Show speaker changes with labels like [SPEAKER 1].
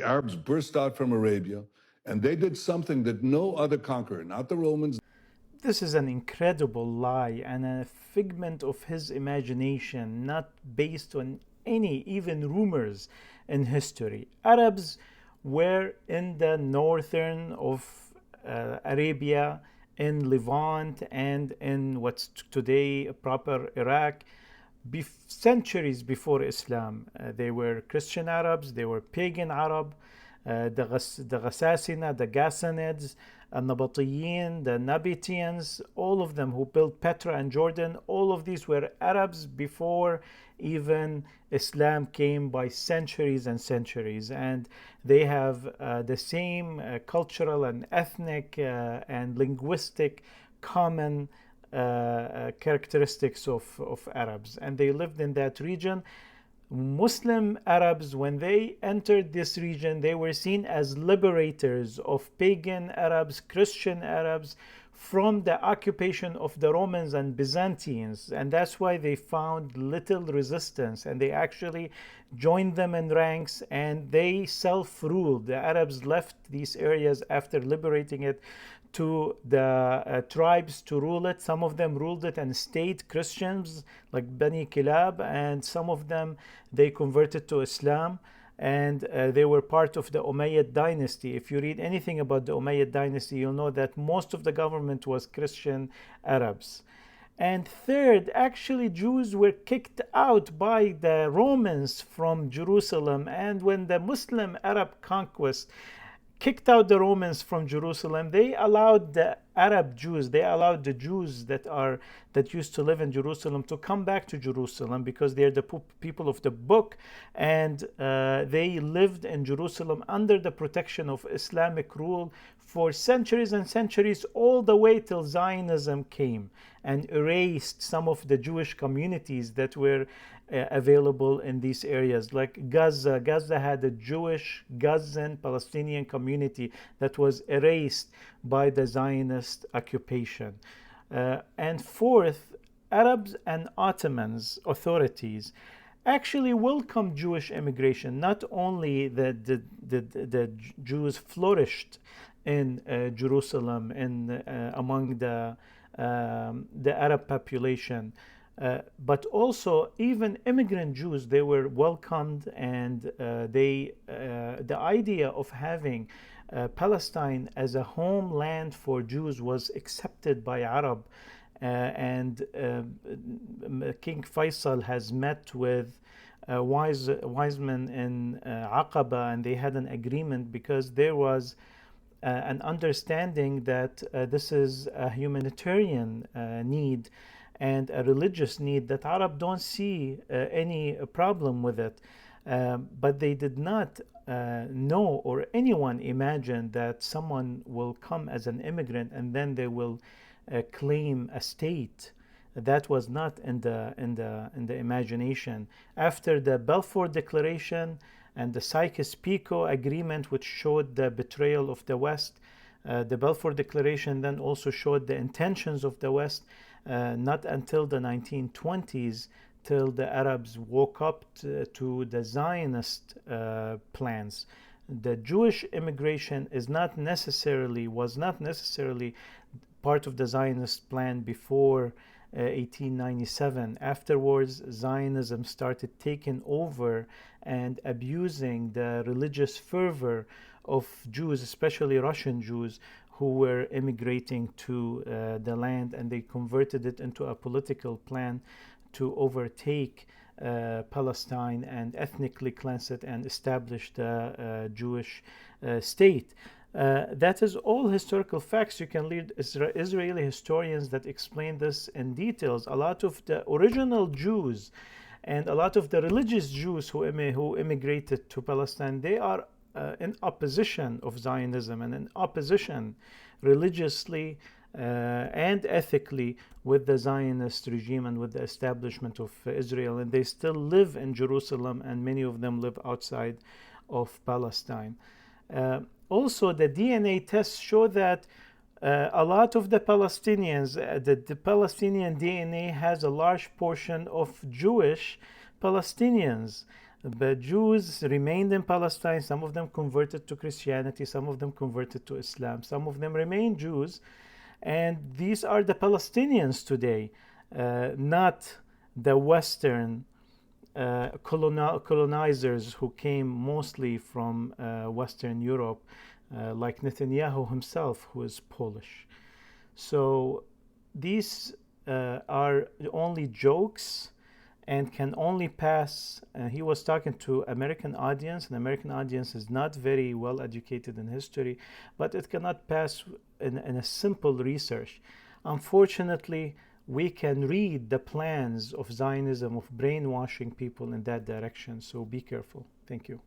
[SPEAKER 1] The Arabs burst out from Arabia, and they did something that no other conqueror, not the Romans.
[SPEAKER 2] This is an incredible lie and a figment of his imagination, not based on any even rumors in history. Arabs were in the northern of Arabia, in Levant, and in what's today proper Iraq, centuries before Islam. They were Christian Arabs, they were pagan Arab, the Ghassasina, the Ghassanids, Nabataean, the Nabateans, all of them who built Petra and Jordan, all of these were Arabs before even Islam came, by centuries and centuries. And they have the same cultural and ethnic and linguistic common characteristics of Arabs. And they lived in that region. Muslim Arabs, when they entered this region, they were seen as liberators of pagan Arabs, Christian Arabs, from the occupation of the Romans and Byzantines. And that's why they found little resistance, and they actually joined them in ranks, and they self-ruled. The Arabs left these areas after liberating it to the tribes to rule it. Some of them ruled it and stayed Christians, like Bani Kilab, and some of them they converted to Islam, and they were part of the Umayyad dynasty. If you read anything about the Umayyad dynasty, you'll know that most of the government was Christian Arabs. And third, actually, Jews were kicked out by the Romans from Jerusalem, and when the Muslim Arab conquest kicked out the Romans from Jerusalem, they allowed the Arab Jews, they allowed the Jews that used to live in Jerusalem to come back to Jerusalem, because they're the people of the book, and they lived in Jerusalem under the protection of Islamic rule for centuries and centuries, all the way till Zionism came and erased some of the Jewish communities that were available in these areas, like Gaza. Gaza had a Jewish Gazan Palestinian community that was erased by the Zionist occupation. And fourth, Arabs and Ottomans authorities actually welcomed Jewish immigration. Not only the Jews flourished in Jerusalem and among the Arab population, but also even immigrant Jews, they were welcomed, and the idea of having Palestine as a homeland for Jews was accepted by Arab, and King Faisal has met with wise men in Aqaba, and they had an agreement, because there was an understanding that this is a humanitarian need and a religious need that Arab don't see any problem with it. But they did not know, or anyone imagined, that someone will come as an immigrant and then they will claim a state. That was not in the imagination. After the Balfour Declaration and the Sykes-Picot Agreement, which showed the betrayal of the West, the Balfour Declaration then also showed the intentions of the West. Not until the 1920s till the Arabs woke up to the Zionist plans. The Jewish immigration was not necessarily part of the Zionist plan before 1897. Afterwards, Zionism started taking over and abusing the religious fervor of Jews, especially Russian Jews, who were immigrating to the land, and they converted it into a political plan to overtake Palestine and ethnically cleanse it and establish the Jewish state. That is all historical facts. You can read Israeli historians that explain this in details. A lot of the original Jews and a lot of the religious Jews who immigrated to Palestine, they are in opposition of Zionism and in opposition religiously and ethically with the Zionist regime and with the establishment of Israel. And they still live in Jerusalem, and many of them live outside of Palestine. Also, the DNA tests show that a lot of the Palestinians, the Palestinian DNA has a large portion of Jewish Palestinians. But Jews remained in Palestine. Some of them converted to Christianity, some of them converted to Islam, some of them remained Jews. And these are the Palestinians today, not the Western colonizers who came mostly from Western Europe, like Netanyahu himself, who is Polish. So these are only jokes and can only pass. He was talking to American audience, and American audience is not very well educated in history, but it cannot pass in a simple research. Unfortunately, we can read the plans of Zionism of brainwashing people in that direction. So be careful. Thank you.